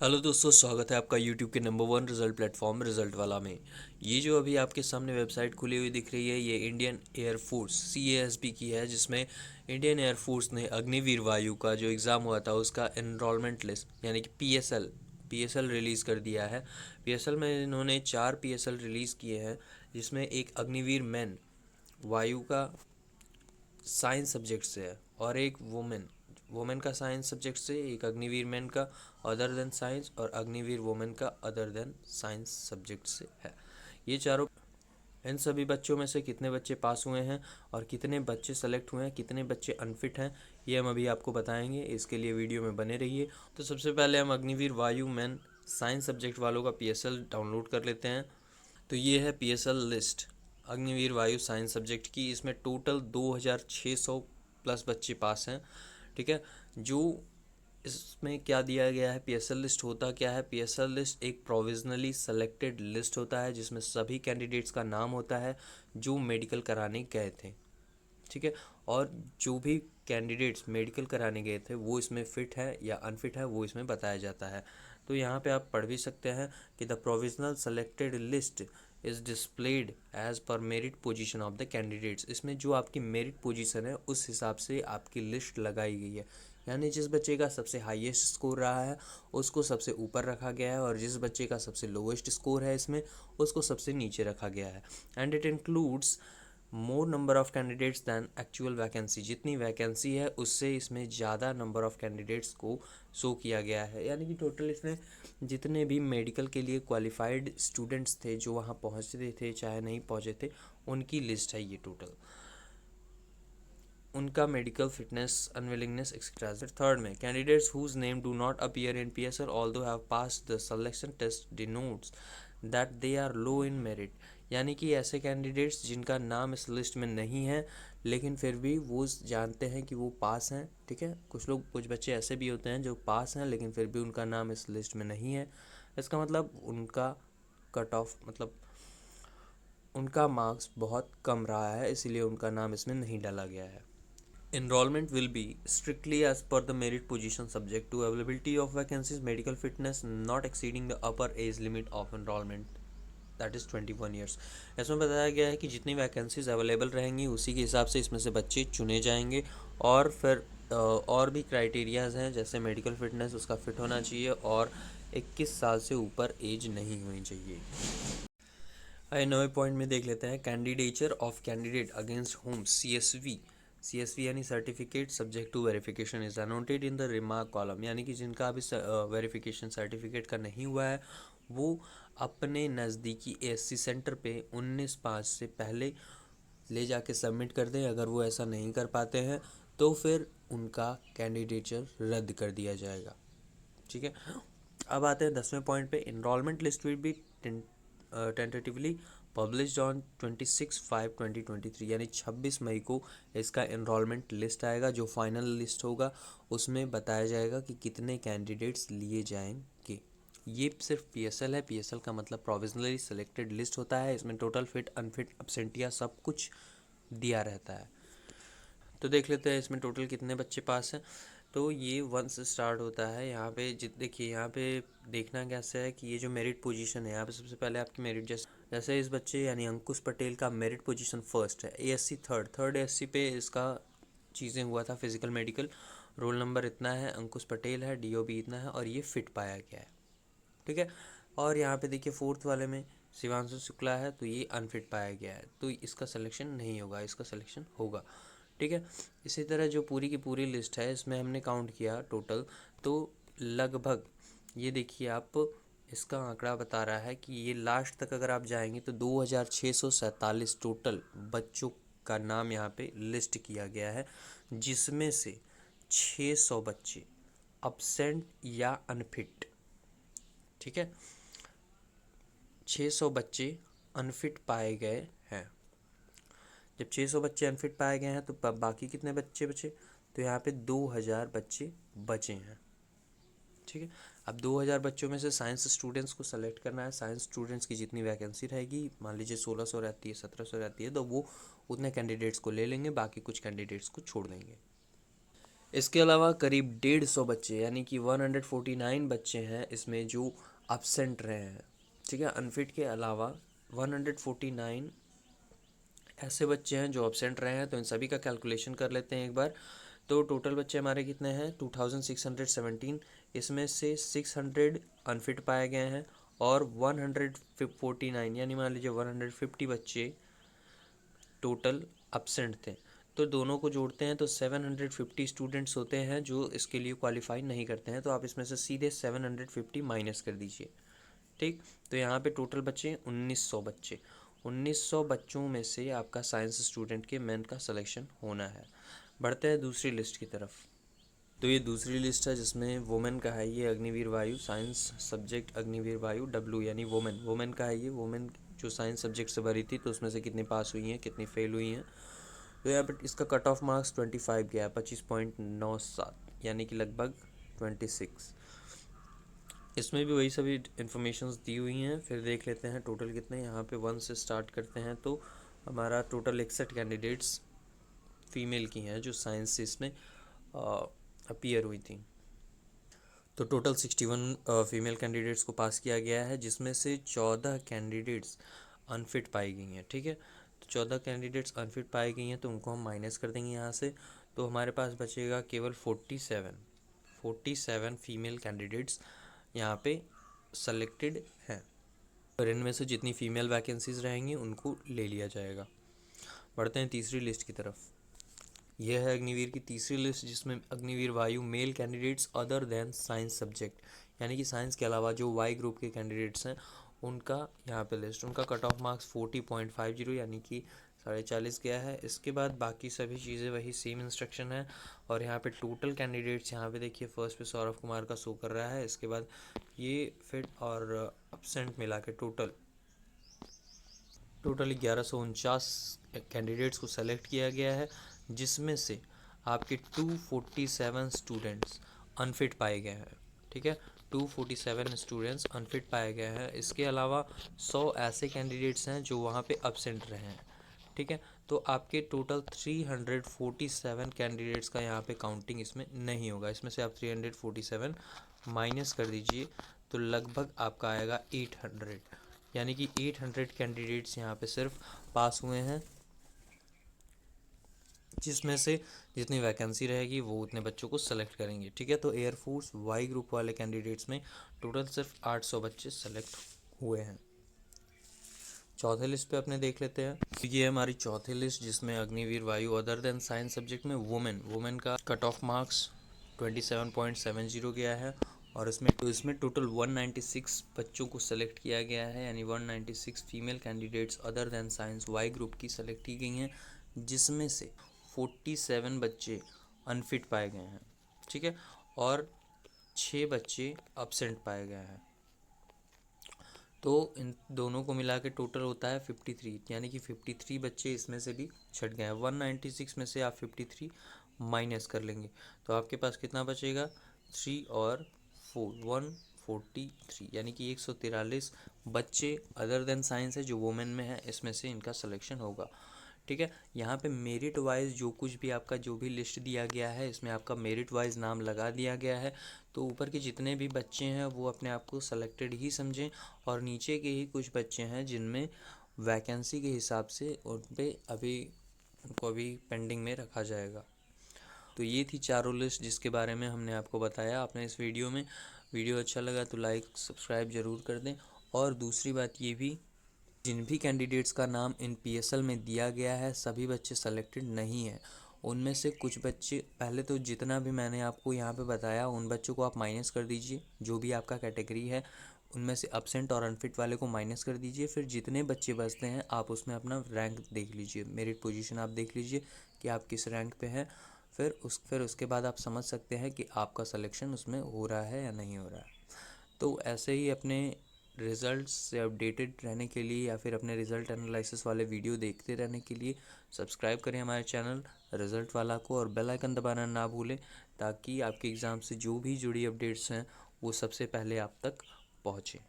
Hello दोस्तों, स्वागत है आपका यूट्यूब के number one result platform result वाला में। ये जो अभी आपके सामने वेबसाइट खुली हुई दिख रही है, ये इंडियन एयरफोर्स CASB की है, जिसमें इंडियन एयरफोर्स ने अग्निवीर वायु का जो एग्ज़ाम हुआ था उसका एनरोलमेंट लिस्ट यानी कि PSL रिलीज़ कर दिया है। PSL में इन्होंने 4 PSL रिलीज़ किए हैं, जिसमें एक अग्निवीर मैन वायु का साइंस सब्जेक्ट से है और एक वुमेन का साइंस सब्जेक्ट से, एक अग्निवीर मैन का अदर देन साइंस और अग्निवीर वुमेन का अदर देन साइंस सब्जेक्ट से है। ये चारों, इन सभी बच्चों में से कितने बच्चे पास हुए हैं और कितने बच्चे सेलेक्ट हुए हैं, कितने बच्चे अनफिट हैं, ये हम अभी आपको बताएंगे। इसके लिए वीडियो में बने रहिए। तो सबसे पहले हम अग्निवीर वायु मैन साइंस सब्जेक्ट वालों का PSL डाउनलोड कर लेते हैं। तो ये है PSL लिस्ट अग्निवीर वायु साइंस सब्जेक्ट की। इसमें टोटल 2600 प्लस बच्चे पास हैं। ठीक है। जो इसमें क्या दिया गया है, PSL लिस्ट होता क्या है? PSL लिस्ट एक प्रोविजनली सेलेक्टेड लिस्ट होता है, जिसमें सभी कैंडिडेट्स का नाम होता है जो मेडिकल कराने गए थे। ठीक है। और जो भी कैंडिडेट्स मेडिकल कराने गए थे वो इसमें फिट है या अनफिट है, वो इसमें बताया जाता है। तो यहाँ पे आप पढ़ भी सकते हैं कि the provisional selected list is displayed as per merit position of the candidates. इसमें जो आपकी मेरिट पोजीशन है उस हिसाब से आपकी लिस्ट लगाई गई है, यानी जिस बच्चे का सबसे हाईएस्ट स्कोर रहा है उसको सबसे ऊपर रखा गया है और जिस बच्चे का सबसे लोवेस्ट स्कोर है इसमें उसको सबसे नीचे रखा गया है। And it includes more number of candidates than actual vacancy. जितनी वैकेंसी है उससे इसमें ज़्यादा नंबर ऑफ कैंडिडेट्स को शो किया गया है, यानी कि टोटल इसमें जितने भी मेडिकल के लिए क्वालिफाइड स्टूडेंट्स थे जो वहाँ पहुँचते थे चाहे नहीं पहुँचे थे, उनकी लिस्ट है ये टोटल, उनका medical fitness unwillingness etcetera. Third में candidates whose name do not appear in PSL although have pass the selection test denotes that they are low in merit. यानी कि ऐसे कैंडिडेट्स जिनका नाम इस लिस्ट में नहीं है लेकिन फिर भी वो जानते हैं कि वो पास हैं। ठीक है। कुछ बच्चे ऐसे भी होते हैं जो पास हैं लेकिन फिर भी उनका नाम इस लिस्ट में नहीं है। इसका मतलब उनका कट ऑफ, मतलब उनका मार्क्स बहुत कम रहा है, इसीलिए उनका नाम इसमें नहीं डाला गया है। Enrollment will be strictly as per the merit position subject to availability of vacancies, medical fitness not exceeding the upper age limit of enrollment, that is 21 years. इसमें बताया गया है कि जितनी वैकेंसीज अवेलेबल रहेंगी उसी के हिसाब से इसमें से बच्चे चुने जाएंगे और फिर और भी क्राइटेरियाज़ हैं, जैसे मेडिकल फिटनेस उसका फिट होना चाहिए और 21 साल से ऊपर एज नहीं होनी चाहिए। आइए 9वें पॉइंट में देख लेते हैं। Candidature of candidate against home CSV यानी certificate subject to verification is annotated in the remark column. यानी कि जिनका अभी वेरिफिकेशन सर्टिफिकेट का नहीं हुआ है वो अपने नज़दीकी ASC सेंटर पे 19/5 से पहले ले जाके सबमिट कर दें। अगर वो ऐसा नहीं कर पाते हैं तो फिर उनका कैंडिडेचर रद्द कर दिया जाएगा। ठीक है। अब आते हैं 10वें पॉइंट पे। Enrolment list will be tentatively published on 26/5/2023, यानी 26 मई को इसका इनरोलमेंट लिस्ट आएगा। जो फाइनल लिस्ट होगा उसमें बताया जाएगा कि कितने कैंडिडेट्स लिए जाएंगे। ये सिर्फ PSL है। PSL का मतलब प्रोविजनली सिलेक्टेड लिस्ट होता है। इसमें टोटल फिट अनफिट अब्सेंटिया सब कुछ दिया रहता है। तो देख लेते हैं इसमें टोटल कितने बच्चे पास हैं। तो ये 1 से स्टार्ट होता है। यहाँ पे देखिए, यहाँ पे देखना कैसे है कि ये जो मेरिट पोजीशन है यहाँ पे सबसे पहले आपकी मेरिट, जैसे इस बच्चे यानी अंकुश पटेल का मेरिट पोजीशन फर्स्ट है, ASC थर्ड ASC पे इसका चीज़ें हुआ था फिजिकल मेडिकल, रोल नंबर इतना है, अंकुश पटेल है, DOB इतना है और ये फिट पाया गया है। ठीक है। और यहाँ पे देखिए फोर्थ वाले में शिवांशु शुक्ला है तो ये अनफिट पाया गया है, तो इसका सिलेक्शन नहीं होगा, इसका सिलेक्शन होगा। ठीक है। इसी तरह जो पूरी की पूरी लिस्ट है इसमें हमने काउंट किया टोटल, तो लगभग ये देखिए आप, इसका आंकड़ा बता रहा है कि ये लास्ट तक अगर आप जाएंगे तो 2647 टोटल बच्चों का नाम यहाँ पे लिस्ट किया गया है, जिसमें से 600 बच्चे अब्सेंट या अनफिट। ठीक है। 600 बच्चे अनफिट पाए गए हैं। जब 600 बच्चे अनफिट पाए गए हैं तो बाकी कितने बच्चे बचे? तो यहाँ पे 2000 बच्चे बचे हैं। ठीक है। अब 2000 बच्चों में से साइंस स्टूडेंट्स को सेलेक्ट करना है। साइंस स्टूडेंट्स की जितनी वैकेंसी रहेगी, मान लीजिए 1600 रहती है, 1700 रहती है, तो वो उतने कैंडिडेट्स को ले लेंगे, बाकी कुछ कैंडिडेट्स को छोड़ देंगे। इसके अलावा करीब 150 बच्चे यानी कि 149 बच्चे हैं इसमें जो absent रहे हैं, ठीक है। अनफिट के अलावा 149 ऐसे बच्चे हैं जो absent रहे हैं, तो इन सभी का कैलकुलेशन कर लेते हैं एक बार। तो टोटल बच्चे हमारे कितने हैं, 2617। इसमें से 600 अनफिट पाए गए हैं और 149 यानी मान लीजिए 150 बच्चे टोटल absent थे। तो दोनों को जोड़ते हैं तो 750 स्टूडेंट्स होते हैं जो इसके लिए क्वालिफाई नहीं करते हैं, तो आप इसमें से सीधे 750 माइनस कर दीजिए, ठीक। तो यहाँ पे टोटल बच्चे 1900 बच्चे। 1900 बच्चों में से आपका साइंस स्टूडेंट के मेन का सिलेक्शन होना है। बढ़ते हैं दूसरी लिस्ट की तरफ। तो ये दूसरी लिस्ट है जिसमें वुमेन का है, ये अग्निवीर वायु साइंस सब्जेक्ट अग्निवीर वायु डब्ल्यू यानी वुमेन का है। ये वुमेन जो साइंस सब्जेक्ट से भरी थी, तो उसमें से कितनी पास हुई हैं, कितनी फेल हुई हैं। तो यहाँ पर इसका कट ऑफ मार्क्स 25 गया है, 25.97 यानी कि लगभग 26। इसमें भी वही सभी इन्फॉर्मेशंस दी हुई हैं। फिर देख लेते हैं टोटल कितने, यहाँ पे 1 से स्टार्ट करते हैं। तो हमारा टोटल 61 कैंडिडेट्स फीमेल की हैं जो साइंस से इसमें अपीयर हुई थी। तो टोटल 61 फीमेल कैंडिडेट्स को पास किया गया है, जिसमें से 14 कैंडिडेट्स अनफिट पाई गई हैं, ठीक है। तो 14 कैंडिडेट्स अनफिट पाई गई हैं, तो उनको हम माइनस कर देंगे यहाँ से। तो हमारे पास बचेगा केवल 47 फीमेल कैंडिडेट्स यहाँ पे सेलेक्टेड हैं, और इनमें से जितनी फीमेल वैकेंसीज रहेंगी उनको ले लिया जाएगा। बढ़ते हैं तीसरी लिस्ट की तरफ। यह है अग्निवीर की तीसरी लिस्ट, जिसमें अग्निवीर वायु male candidates other than science subject यानी कि साइंस के अलावा जो वाई ग्रुप के कैंडिडेट्स हैं उनका यहाँ पे लिस्ट। उनका कट ऑफ मार्क्स 40.50 यानी कि 40.5 गया है। इसके बाद बाकी सभी चीज़ें वही सेम इंस्ट्रक्शन है। और यहाँ पे टोटल कैंडिडेट्स यहाँ पे देखिए फर्स्ट पे सौरभ कुमार का शो कर रहा है। इसके बाद ये फिट और एब्सेंट मिला के टोटल 1149 कैंडिडेट्स को सेलेक्ट किया गया है, जिसमें से आपके 247 स्टूडेंट्स अनफिट पाए गए हैं, ठीक है। 247 स्टूडेंट्स अनफिट पाए गए हैं। इसके अलावा 100 ऐसे कैंडिडेट्स हैं जो वहाँ पे अब्सेंट रहे हैं, ठीक है। तो आपके टोटल 347 कैंडिडेट्स का यहाँ पे काउंटिंग इसमें नहीं होगा। इसमें से आप 347 माइनस कर दीजिए तो लगभग आपका आएगा 800, यानी कि 800 कैंडिडेट्स यहाँ पे सिर्फ पास हुए हैं, जिसमें से जितनी वैकेंसी रहेगी वो उतने बच्चों को सेलेक्ट करेंगे, ठीक है। तो एयरफोर्स वाई ग्रुप वाले कैंडिडेट्स में टोटल सिर्फ 800 बच्चे सेलेक्ट हुए हैं। चौथे लिस्ट पे अपने देख लेते हैं। तो ये है हमारी चौथी लिस्ट, जिसमें अग्निवीर वायु अदर देन साइंस सब्जेक्ट में वुमेन का कट ऑफ मार्क्स 27.70 गया है। और इसमें टोटल 196 बच्चों को सेलेक्ट किया गया है, यानी 196 female candidates other than science Y group की सेलेक्ट की गई हैं, जिसमें से 47 बच्चे अनफिट पाए गए हैं, ठीक है। और 6 बच्चे अब्सेंट पाए गए हैं। तो इन दोनों को मिला के टोटल होता है 53, यानी कि 53 बच्चे इसमें से भी छट गए हैं। 196 में से आप 53 माइनस कर लेंगे तो आपके पास कितना बचेगा, 3 और 4 143, यानी कि 143 बच्चे अदर देन साइंस है जो वुमेन में है, इसमें से इनका सिलेक्शन होगा, ठीक है। यहाँ पे मेरिट वाइज जो कुछ भी आपका जो भी लिस्ट दिया गया है, इसमें आपका मेरिट वाइज नाम लगा दिया गया है। तो ऊपर के जितने भी बच्चे हैं वो अपने आप को सेलेक्टेड ही समझें, और नीचे के ही कुछ बच्चे हैं जिनमें वैकेंसी के हिसाब से उन पे उनको अभी पेंडिंग में रखा जाएगा। तो ये थी चारों लिस्ट जिसके बारे में हमने आपको बताया आपने इस वीडियो में। वीडियो अच्छा लगा तो लाइक सब्सक्राइब ज़रूर कर दें। और दूसरी बात ये भी, जिन भी कैंडिडेट्स का नाम इन पीएसएल में दिया गया है सभी बच्चे सेलेक्टेड नहीं हैं। उनमें से कुछ बच्चे, पहले तो जितना भी मैंने आपको यहाँ पे बताया उन बच्चों को आप माइनस कर दीजिए, जो भी आपका कैटेगरी है उनमें से अब्सेंट और अनफिट वाले को माइनस कर दीजिए। फिर जितने बच्चे बचते हैं आप उसमें अपना रैंक देख लीजिए, मेरिट पोजीशन आप देख लीजिए कि आप किस रैंक पे हैं। फिर उसके बाद आप समझ सकते हैं कि आपका सिलेक्शन उसमें हो रहा है या नहीं हो रहा है। तो ऐसे ही अपने रिज़ल्ट्स से अपडेटेड रहने के लिए या फिर अपने रिज़ल्ट एनालिसिस वाले वीडियो देखते रहने के लिए सब्सक्राइब करें हमारे चैनल रिज़ल्ट वाला को, और बेल आइकन दबाना ना भूलें, ताकि आपके एग्ज़ाम से जो भी जुड़ी अपडेट्स हैं वो सबसे पहले आप तक पहुँचें।